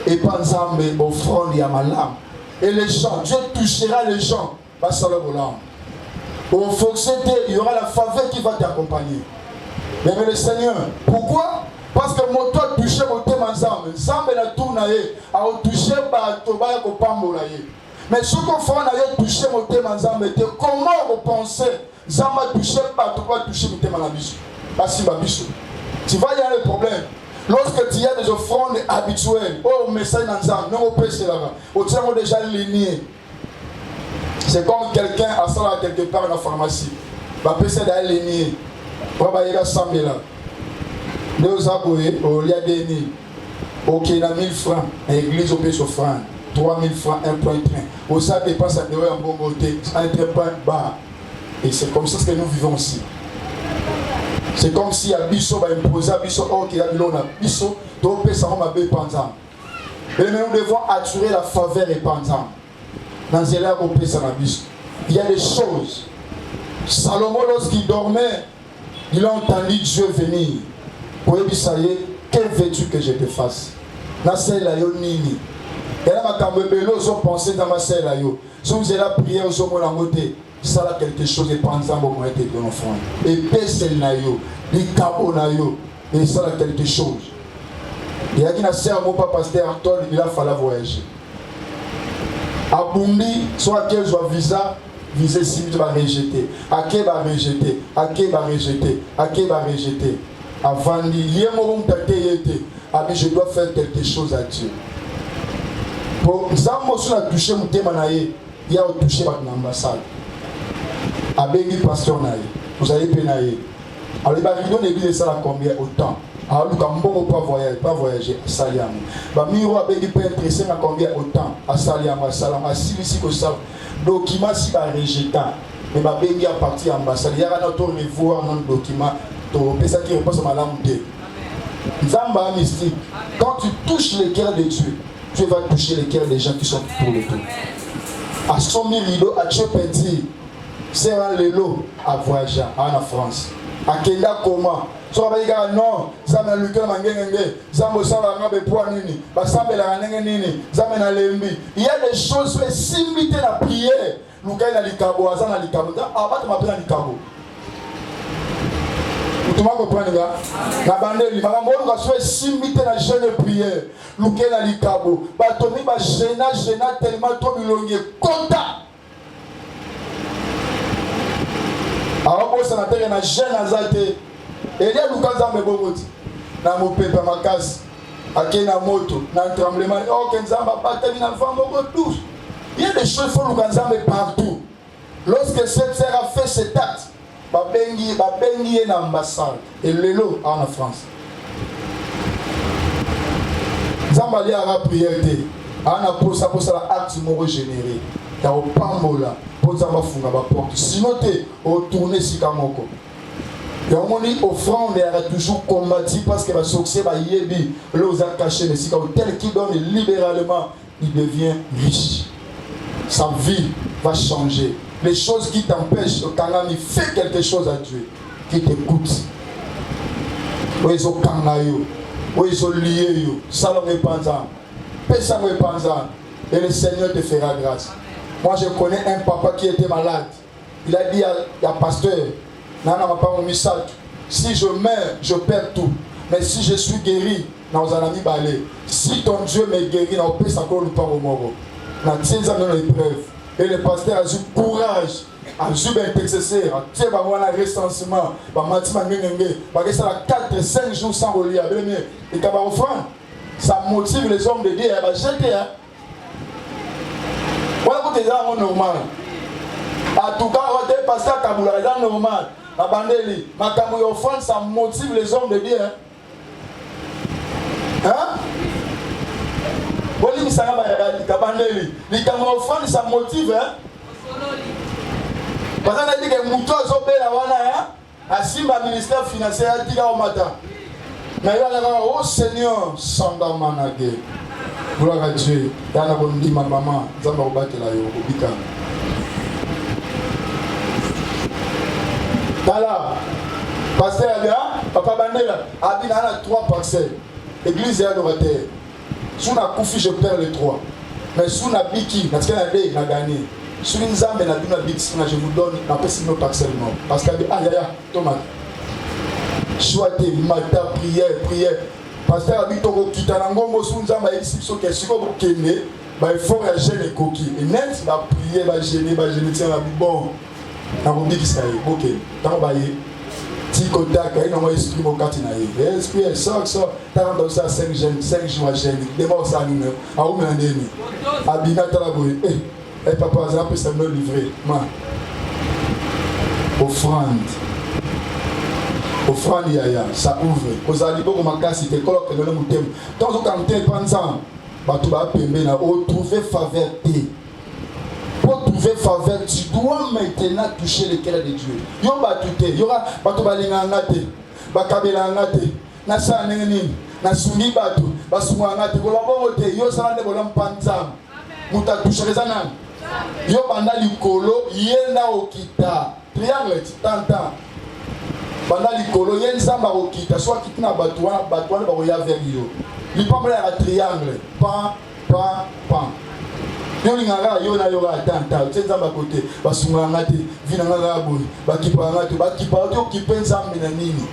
Et pensant offrande à ma lame. Et les gens, Dieu touchera les gens. Au forcété, il y aura la faveur qui va t'accompagner. Mais le Seigneur, pourquoi? Parce que mon toit touché mon thème ensemble. Ensemble la tourne a touché par Toba et Pambola. Mais ce qu'on fait, on a touché mon thème ensemble. Comment vous pensez Zamba touché par Toba touché mon thème en abyss? Parce que tu vas y avoir le problème. Lorsque tu as des offrandes habituelles, oh, message ensemble, non, on peut se laver. Au tient déjà ligné. C'est comme quelqu'un à ça quelque part dans la pharmacie. Va passer d'aller ligné. On va y aller à 100 000 là. Deux abonnés, au lieu de 1000, ok, il a 1000 francs, l'église au péché franc, 3000 francs, un point train. Au ça dépasse à devoir en bon côté, un point bas. Et c'est comme ça que nous vivons aussi. C'est comme si Abisso va imposer Abisso, ok, il y a de l'eau, Abisso, donc ça va m'abeiller pendant. Et nous devons attirer la faveur et pendant. Dans les élèves au péché Abisso. Il y a des choses. Salomon, lorsqu'il dormait, il a entendu Dieu venir. Pour lui dire, que veux-tu que je te fasse? Na celle-là, yo nini. Et là, ma camébelo, ils ont pensé dans ma celle-là, yo. Si vous avez la prière, vous avez la montée. Ça là quelque chose et pensant au moins de l'enfant. Et celle-là, yo. Les cabos na yo. Et ça là quelque chose. Il y a qui n'a servi mon papa pasteur Antoine, il a fallu voyager. À Bumbi, soit quel soit visa, visa si tu vas rejeter. À qui va rejeter? À qui va rejeter? À qui va rejeter? Avant de dire, je dois faire quelque chose à Dieu. Pour ça, je suis touché mon thème, il y a touché mon ambassade. Avec le pasteur, vous allez pénailler. Alors, il y a une église, ça a combien autant? Alors, nous ne pas voyager à Saliam. Miro avec le père intéressé à combien autant? À Saliam, à Salam, à Silisi, au Salam. Document, si va rejeter. Mais ma béni à partir de l'ambassade. Il y a un autre revoir dans le document. Ça qui repose à ma langue. Zamba mystique. Quand tu touches le cœur de Dieu, tu vas toucher le cœur des gens qui sont pour le tout. À son rideau, à Dieu petit, c'est un lélo à voyager en France. À Kenya, comment? So va dire non, ça m'a lu que mangenge, ça me semble un peu pour nini, ça me la nini, ça me la lembi. Il y a des choses qui sont limitées à la prière. Nous gagnons dans les cabots, ça dans les cabots. Ah, bah tu m'appelles dans les cabots. Tout le monde comprend, les gars? La bande, les mamans, on va se simiter la jeûne et prière. Nous gagnons dans les cabots. Bah, tu m'as gêné tellement trop milongué. Contact. Alors, pour ça, on a un jeune azate. Et il y a Lucas Zambe Bogoti. Dans mon pépé, ma casse. À Kena moto. Dans le tremblement. Oh, Kenzamba, pas terminé avant mon douce. Il y a des choses qu'il faut Lucas Zambe partout. Lorsque cette sœur a fait cet acte, Babengi est en ambassade. Et Lélo en France. Zambali a la prière. On a posé l'acte moro généré. Il y a un pambola. Sinon, tu es retourné si Kamoko. Et on dit offrande, il a toujours combattu parce que le succès va y aider. L'os a caché, mais si tel qui donne libéralement, il devient riche. Sa vie va changer. les choses qui t'empêchent, Kangami, fais quelque chose à Dieu, qui t'écoute. Où ils ont Kangayo, où ils ont lié, Salomé Panzan, Pessamé Panzan, et le Seigneur te fera grâce. Moi, je connais un papa qui était malade. Il a dit à pasteur, Nana, ma parole, si je meurs, je perds tout. Mais si je suis guéri, nous allons aller. Si ton Dieu me guérit, nous allons encore nous parler au moro. Nous allons l'épreuve. Et le pasteur a eu courage, a eu un intercesseur, a eu un recensement, a eu 4-5 jours sans relier. Et quand on offrande, ça motive les hommes de Dieu à jeter. Voilà que tu es normal. En tout cas, le pasteur Kaboula est normal. La bandeli, ma Kaboula offrande, ça motive les hommes de Dieu. Hein? Boli misanga ba bandeli. Les Kaboula offrande, ça motive. Parce qu'on a dit que Mouto a zobé la wana, hein? Asimba ministère financier, a dit au matin. Mais là, oh Seigneur, Sanda Managé. Gloire à Dieu. Il y a un dit ma maman, Zamba Obate la yo, Obika. Voilà. Pasteur Abia, Papa Bandela, Abina a 3 parcelles. Église et adorateur. Si on a Koufi, je perds les 3. Mais si on a Biki, parce qu'on a gagné. Si on a Biki, je vous donne la personne partiellement. Parce qu'il y a des tomate. Choisir, matin, prière. Pasteur Abito Kitanango, Sunzama, ici, ce que si vous kenne, il faut réagir les coquilles. Et net, va prier, va gêner, tiens, bon. Dans le dit ça y est, ok. Tant baillé. Petit contact, il y a un esprit au catinaï. L'esprit, elle sort. Tant dans ça, 5 jours à gêner. D'abord, ça nous met. À où m'en donner? Abina Talaboy. Eh, papa, ça peut se me livrer. Offrande, yaya, ça ouvre. Aux alibos, on m'a cassé, t'es colloque, t'es dans le thème. Tant que t'es pensant, tu vas retrouver faveur. Pour trouver faveur, tu dois maintenant toucher le cœur de Dieu. Il y aura Batubalingangate, Bakabelangate, Nasaneni, Nasuni Batu, Basumangate, Golabote, Yosande Bolam Panzam, Muta Toucherezana, Yobanda Likolo, Yena Okita, Triangle, Tanta. Banda Likolo, Yen Samba Okita, soit Kitna Batouana, Baroya Verrio. L'ipamble à triangle, pan. Yolingara, Yona Yora, Tanta, Tenzamba côté, Basumangate, Vinanga Boy, Bakipangate, qui pense à Menanini.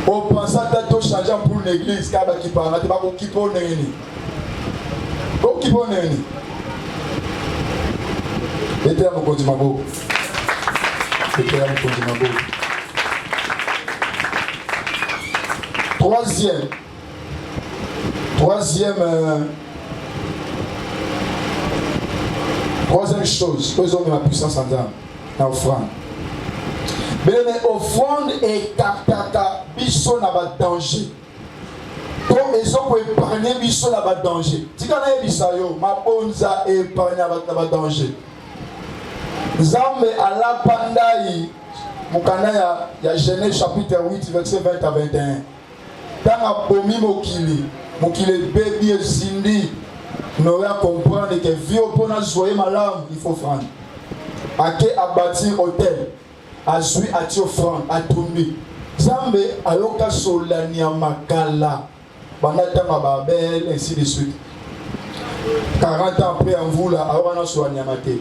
Au pensant à changeant pour l'église, car Bakipangate, Bakipo Neni. Bakipo Neni. Et là, mon Kondimago. Troisième chose, eux ont la puissance en âme, l'offrande. Mais l'offrande est kaka, biso n'a pas de danger. Donc ils ont épargné biso n'a pas de danger. Si on a bisayo, ma bonza est épargné n'a pas de danger. Zambe à la pandaï, Mukana ya Genèse chapitre 8, verset 20 à 21. Dans la pomi mokili baby et Cindy, nous allons comprendre que vieux pour nous joyer malam, il faut offrande. À qui a bâti hôtel, à jouer à ti offrande, à tourner. Zambe à l'oka solania makala, banata mababel, ainsi de suite. 40 ans après en vous là, à wana soania maté.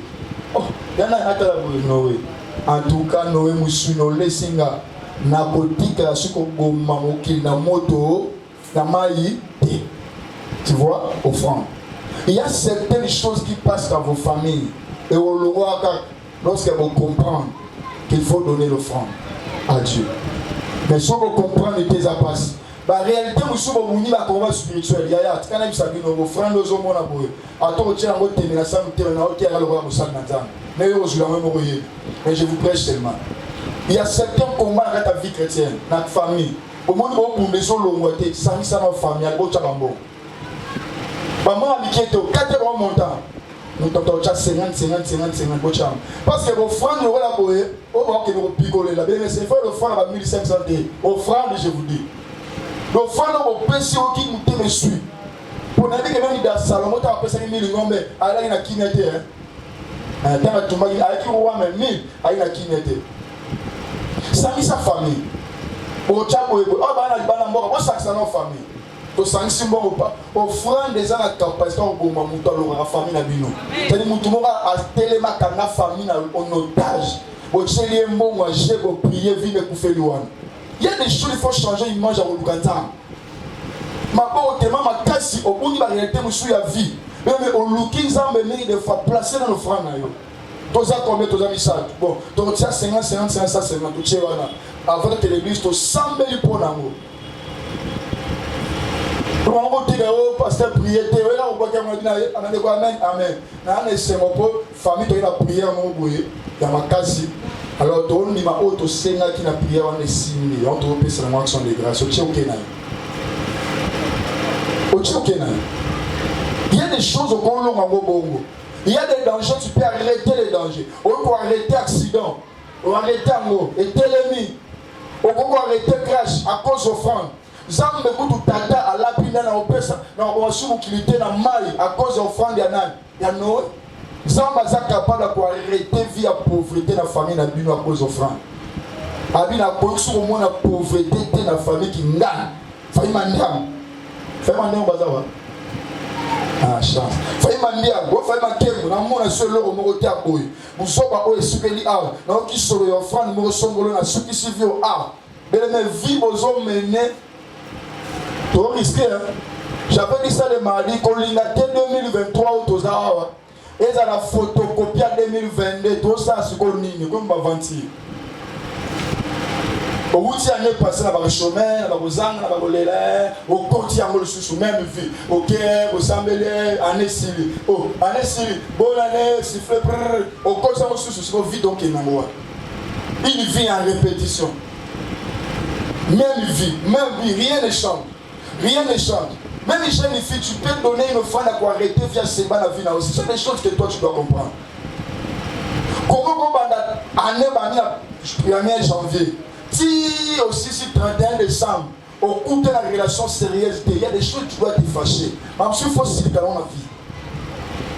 Oh, yana atala Noé. En tout cas, Noé musuno lesinga na boutique la suko goma mokili na moto na mai. Tu vois, offrande. Il y a certaines choses qui passent dans vos familles et on le voit lorsque vous comprenez qu'il faut donner l'offrande à Dieu. Mais si vous comprenez tes passes, la réalité, vous savez, vous avez un combat spirituel. Il y a des gens qui savent que vous offrande aux hommes. Mais je vous prêche tellement. Il y a certains combats dans ta vie chrétienne, dans ta famille. Au monde où vous maison l'ongoté, ça mis ça dans la famille, à l'autre chambre. Maman a dit que 4 grands montants. Nous t'entendons 50, parce que vos frères nous voilà pour eux, on va que nous picoler là. Mais c'est fait le frère à 1500 dés. Aux frères, je vous dis. Le frère au PC qui nous te suit. Pour n'aller que même dans Salomon, tu as appelé 5000 mais à la qui n'était. Tant que tu m'as dit, avec qui on va même mille, avec la qui n'était. Ça mis sa famille. Au tchabo, oh, bah, on s'accède à nos familles. To sanksi bon pas offrande des gens la capacité au bon muto la famille na bino tani mutu mo a telema kana famille en otage au cheli mbo moi j'ai go prier vivre pour faire loin il y a des choses il faut changer image à Olukanta ma bo tema ma kasi au bout de la réalité musu ya vie mais au looking zambe mais de fois placer dans l'offrande na yo toza combien toza misal bon donc ça 50 50 50 50 tu sais wana avant que l'église to 100 000 pour l'amour. Pour un petit pasteur prier, là on voit qu'il y a amen, amen. Dans les famille qui a prié à mon boyer, il y a ma case. Alors tout le monde m'a auto sénat qui a prié on est signé, on trouve c'est la action de grâce. Au Tchèque il y a des choses au Congo Bongo. Il y a des dangers, tu peux arrêter les dangers. On peut arrêter l'accident, on peut arrêter Ango, et télémie. On peut arrêter crash à cause d'offrande. Zambe kutu tata alapina na opesa na wasumu kilite na mali à cause d'offrande ya nani ya Noé. Zamba za capable de arrêter vie à pauvreté na famille na bino à cause d'offrande. Abina ko su mo na pauvreté te na famille ki ngana. Famille mandam. Famille mandam bazawa. Ah chance. Famille mandam, go famille makembo na mona so loko moko te aboyi. Musoba o esukeli a. Na ki solo ya offrande mo songolo na suki sivio a. Bele me vie bozo mener. Trop risqué, hein? J'avais dit ça le mardi, qu'on l'a 2023 au Tozawa. Et ça la photocopie 2022, tout ça, c'est qu'on n'y comme pas mentir. Au bout de l'année passée, on va chemin, on va aux angles, on va voler, au côté, on va sous même vie. Ok, au Sambélé, année civile. Oh, année civile, bonne année, sifflet, au côté, on va sous ce qu'on vit donc il une vie en répétition. Même vie, rien ne change. Rien ne change. Même les jeunes filles, tu peux donner une offrande à quoi arrêter via ces bannes à vie aussi. Ce sont des choses que toi tu dois comprendre. Comment année 1er janvier, si aussi si 31 décembre, au cours de la relation sérieuse, il y a des choses que tu dois te fâcher. Même si il faut se dans la vie.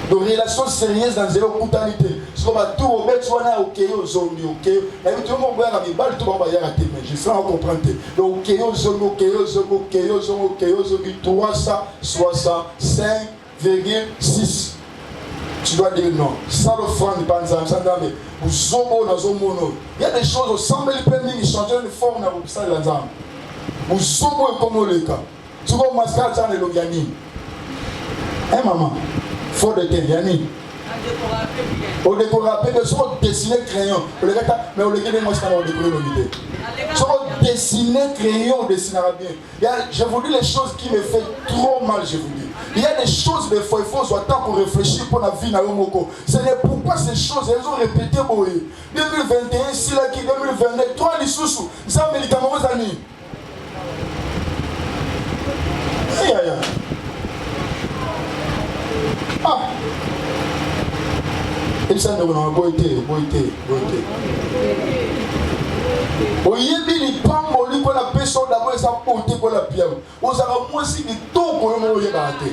De relations sérieuses dans zéro coutalité. Si on va tout remettre, tu vas ok, aux zombies, ok. Et tout le monde va y aller, tout le monde va y aller. Je sais, on comprend. Donc, ok, aux zombies, ok, aux zombies, ok, aux zombies, ok, aux zombies, 365,6. Tu dois dire non. Sans l'offrande, pas de sans dame. Vous zomo, dans zomono. Il y a des choses, au 100 000 permis, ils changent de forme dans le salle de la dame. Vous zomo, comme le cas. Tu vois, mascara, tu as le logiani. Hein, maman? Faut de tes Yanni. Au décorateur, de son dessiner crayon. Mais au décorateur, moi, je vais décorer l'unité. Son dessiner crayon, on dessinera bien. Je vous dis les choses qui me font trop mal, je vous dis. Il y a des choses, des fois, il faut soit temps pour réfléchir pour la vie dans le moko. C'est pourquoi ces choses, elles ont répété, 2021, si là, 2022, 3 les sous-sous. Ça, médicaments, aux amis. Aïe, aïe, aïe. Ah! Et ça, nous avons boité. Oyebi pambo liko la peso d'abord ça porter pour la pierre. Aux arabes si de tout pour le yebate.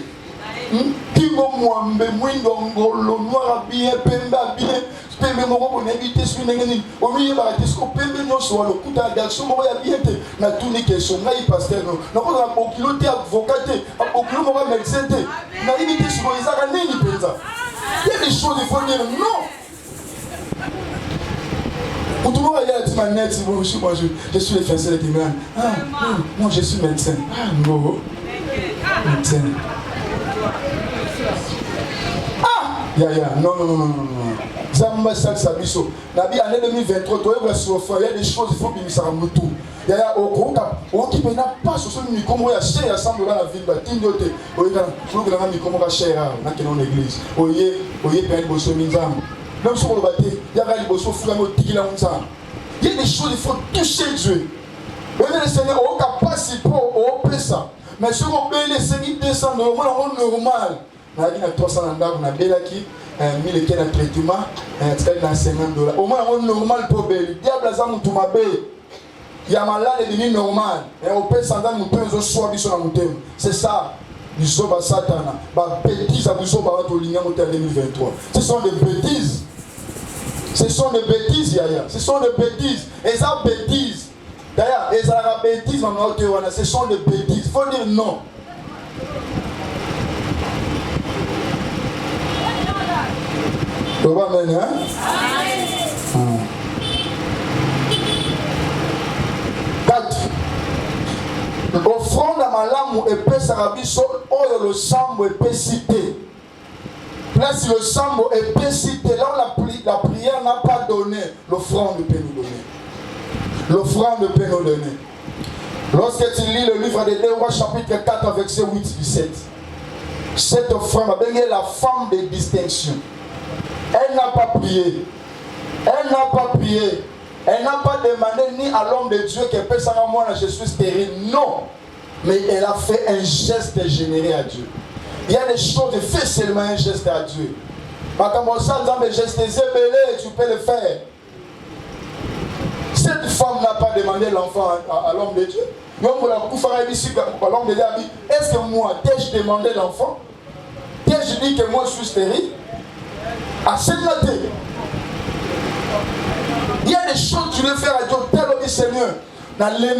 Kingo mwambe mwindo ngolo noir bien pemba bien. Pembe moko pour éviter ce ngeni. O mi yebate ce ko pembe nyoso walo kuta garçon moko ya bien te na tout ni question ngai pasteur non. Na ko na bokilo te avocat te, bokilo moko médecin te. Na éviter ce ko ezaka nini penza. Il y a des choses il faut dire non. Pour tout le monde, il y a des manettes, je suis le français de Timran. Ah, moi je suis médecin. Ah, non. Médecin. Ah, non. Zamba Salsa Bisso. Nabi, année 2023, tu vois, il y a des choses, il faut bien ça en tout. Il y a au gros cap, on qui peut pas sur ce micro, il y a cher, ensemble dans la ville, Tindote. Oui, je veux que la micro va cher, dans l'église. Oui, Père Bosso Minzam. Même si on le battait, il y avait les bossos flammes qui l'ont ça. Il y a des choses, il faut toucher Dieu. Mais le Seigneur, on n'a pas si pour ça. Mais si on paye les Seigneurs 200 €, on est normal. On a dit 300 $, on a bien qui 1000 € de traitement, on a 50 $. Au moins, on est normal pour payer. Le diable a dit que tu m'as payé. Il y a malade et devenu normal. Et on paye 100 $, on peut nous soigner sur la montagne. C'est ça. Nous sommes à Satan. Bêtises à vous en 2023. Ce sont des bêtises. Ce sont des bêtises, Yaya. Ce sont des bêtises. Et ça, bêtises. D'ailleurs, et ça, la bêtise, ce sont des bêtises. Il faut dire non. Tu vas mener, hein? Offrande à malamu épée sarabiso oyo le sambo épée cité. Place le sambo épée cité. Là où la prière n'a pas donné, l'offrande peut nous donner. L'offrande peut nous donner. Lorsque tu lis le livre des 2 Rois chapitre 4 verset 8-17, cette offrande a béni la femme de distinction. Elle n'a pas prié. Elle n'a pas prié. Elle n'a pas demandé ni à l'homme de Dieu qui peut savoir moi je suis stérile. Non. Mais elle a fait un geste généré à Dieu. Il y a des choses, fais seulement un geste à Dieu. Quand on sent des gestes zébélés, tu peux le faire. Cette femme n'a pas demandé l'enfant à l'homme de Dieu. Est-ce que moi, t'ai-je demandé l'enfant? T'ai-je dit que moi je suis stérile? À cette matin. Il y a des choses que tu veux faire à Dieu. Tel le Seigneur. Dans bien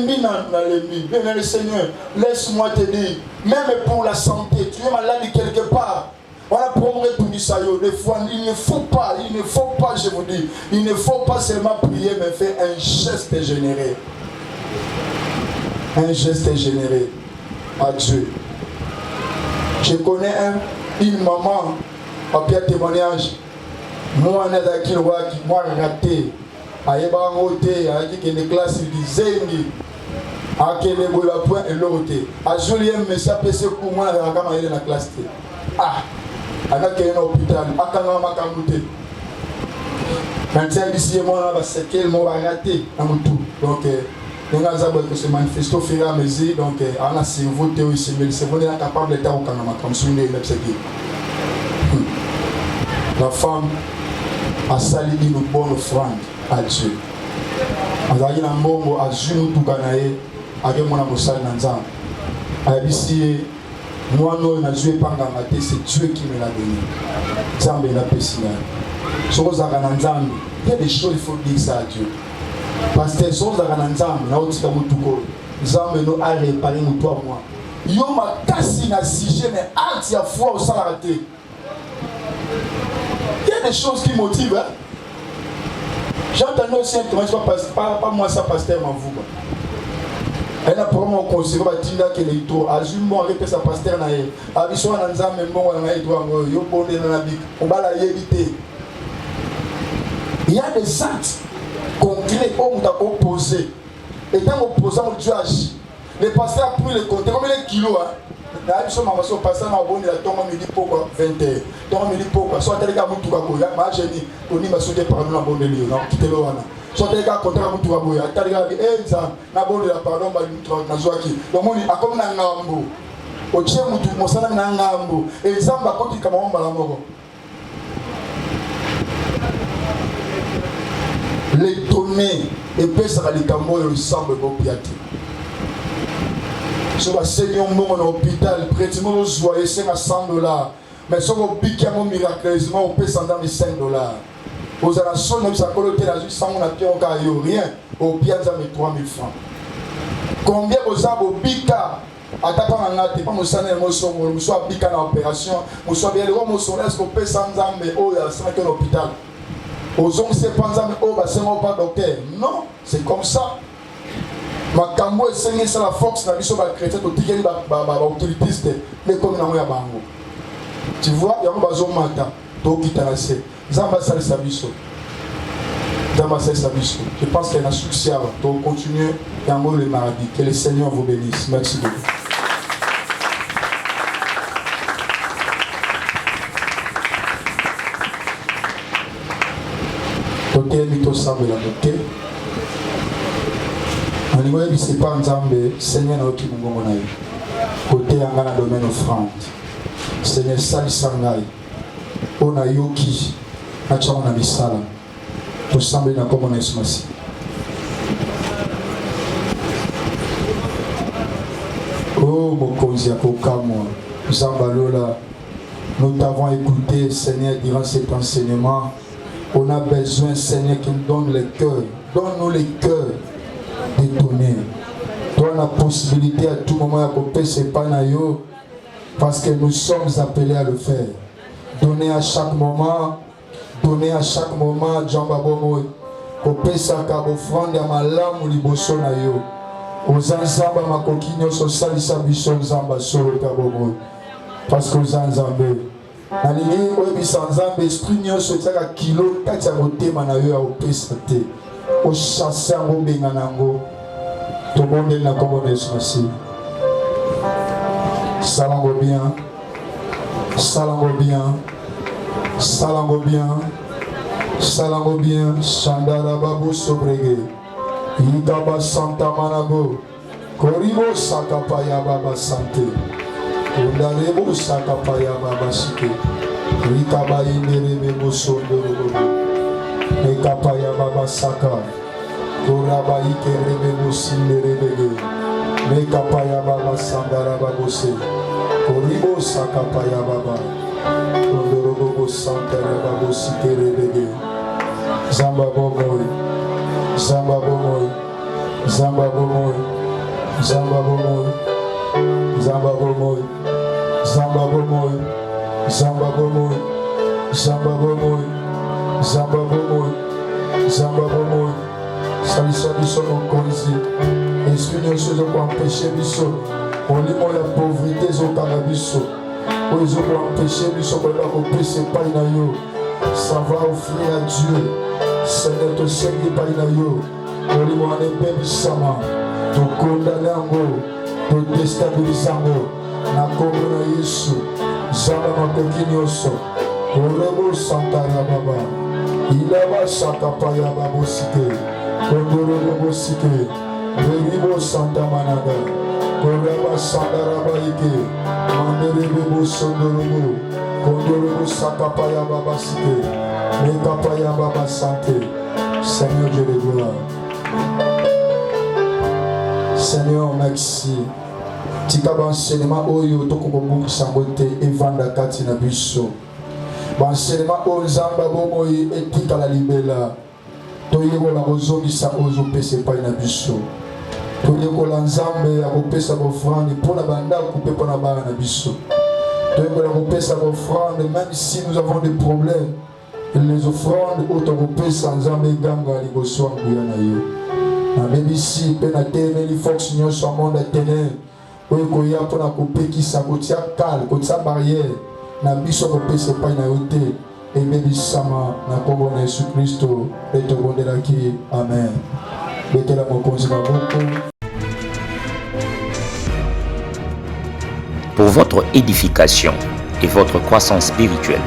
le Seigneur, laisse-moi te dire, même pour la santé, tu es malade quelque part. Voilà pour tout ça. Des fois, il ne faut pas, je vous dis, il ne faut pas seulement prier, mais faire un geste généré. Un geste généré à Dieu. Je connais une maman, à Pierre témoignage, moi, on est d'accord, moi, raté. Ayeba ngote ayaki kende classe dizengi akele bola point elote a Julien Messia pese ku mwana kama ile na classe te akakele na hôpital akanga makamute maintenant ici moi là c'est quel mot va rater na mutu donc nga za que se manifeste au fur et à mesure donc on a cerveau te aussi mais le cerveau est capable d'être au kanama comme sur une la femme a sali une bonne offrande à Dieu. Azali na mbongo azunu tukanaye ake mona mosali na nzambe. Ayebisi mwana na Dieu panga ngate c'est Dieu qui me l'a donné. Nzambe la pesina. Soko zaka na nzambe, il y a des choses il faut dire ça à Dieu. Parce que soko zaka na nzambe na otika mutuko. Nzambe no a réparé mutu à moi. Yo makasi na sujet mais acte ya foi au salarié. Il y a des choses qui motivent. Hein? J'entends aussi un témoignage, pas moi, ça pasteur m'avoue. Elle a probablement considéré que les tours, à Jules, moi, avec sa pasteur, on va la éviter. Il y a des actes concrets qu'on t'a opposé. Et dans l'opposant, Dieu agit. Les pasteurs ont pris les comptes, comme les kilos. Là, ils sont passés à la bonne, ils ont mis pourquoi 20 heures. Ils ont mis pourquoi soit les gars, ils ont mis ma génie, on y m'a sauté par la bonne de l'île, quittez le wana. Soit les gars, contre la moutoua, ils ont dit, eh, ça, la bonne de la pardon, na zoaki. Donc, on dit, à comme un gambo. Au tien, mon salam n'a un gambo. Et ils ont dit, quand ils ont dit, mort. Les données, et puis ça va les gambo, et le semble beau piati. Si on va saigner un moment dans l'hôpital, pratiquement on se voit $100. Mais si on pique un miraculeusement, on peut s'en donner $5. Aux alentours, même si on a coloté la justice, on a pris rien. Au pire, on a mis 3 000 francs. Combien vous avez au pika? À ta part, on a pas mon salaire, mon son, mon soit pika dans l'opération, mon soit bien le mon son, est-ce qu'on peut s'en donner au 5 à l'hôpital? Aux hommes, c'est pas c'est pas docteur. Non, c'est comme ça. Makambo esengi la force na biso ba chrétien to tikeli ba autorité mais comme na moya bango. Tu vois, il y a un bazo mata to kitana se. Zamba sali sabiso. Zamba sali sabiso. Je pense qu'il y a un succès à continuer dans le mardi. Que le Seigneur vous bénisse. Merci beaucoup. Toté mito sambe la toté. Je sais pas Nzambe, Seigneur na oki mungongo na yo. Côté yanga na domaine offrande. Seigneur sali sangai. Ona yoki na chama na misala. To sambe na komo na Yesu Masi. Oh mokonzi ya kokamwa. Nzamba lola. Nous t'avons écouté Seigneur durant cet enseignement. On a besoin, Seigneur, qu'il donne les cœurs. Donne-nous les cœurs de donner. Donne la possibilité à tout moment de couper ses panayo, parce que nous sommes appelés à le faire. Donner à chaque moment, Jamba Bomoy. Couper sa offrande à ma lame ou liboso na yo. Aux ensemble, ma coquine, so salisa bison zamba solo kabomoy. Parce que aux ensemble. Nalini oyebi sanzambe esprit nyonso tiaka kilo kati ya motema na yo ya opesa te ochasse yango obenga nango tobondeli na kombo na Yesu Masihi. Salango bien, salango bien, salango bien, salango bien. Chandara babu sobrege Ikaba santa manabo Koribo sakapaya baba sante Undarebo sakapaya baba sike Rikaba inderebe bosondoro Ekapaya baba saka Koraba ikerebe bosinderebege Mekapaya baba sandara babose Koribo sakapaya baba Ondorobo santere babo sikerebege Zamba bomoy Zamba bomoy Zamba bomoy Zamba bomoy Zamba bomoy Zamba bomoy Zamba bomoy Zamba bomoy Zamba bomoy Zamba bomoy Salisa biso mokonzi Esprit nyonso ezo koempêche biso molimo ya pauvreté ezokanga biso oyo ezo koempêche biso koyeba kopesa epai na yo. Ça va offrir à Dieu. Seigneur tosengi epai na yo molimo wana ebebisama tokondane yango todestabilize yango na kombo na Yesu. Zamba makoki nyonso orebo santaya baba ilaba sakapaya babosike kondoro bosike reribo santa managa koreba sandaraba ike manderebe bosondorobo kondoro sakapaya babasike mekapaya baba santé. Seigneur Dieu de gloire, Seigneur merci. Tika banselement oyo tokobongisa ngote evanda kati na biso banselement oyo nzamba bomoi etika la libela toyekola kozongisa oyo ozopesa epai na biso toyekola nzambe ya kopesa bofrande mpona bandako mpe mpona bana na biso toyekola kopesa bofrande même si nous avons des problèmes les offrandes oyo tokopesa nzambe eganga liboso ya nguya na yo nabebisi mpe na temeli fox nyonso ya monde atene oyo koya mpona kopekisa kotia kale kotia barrière na biso kopesa epai na yo te ebebisama na kombo na Yesu Kristo etobondelaki amen. Betela mokonzi maboko. Pour votre édification et votre croissance spirituelle,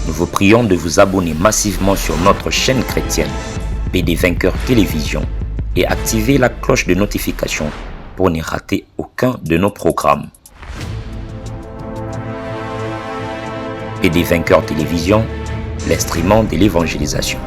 nous vous prions de vous abonner massivement sur notre chaîne chrétienne PD Vainqueur Télévision et activer la cloche de notification pour ne rater aucun de nos programmes. PD Vainqueur Télévision, l'instrument de l'évangélisation.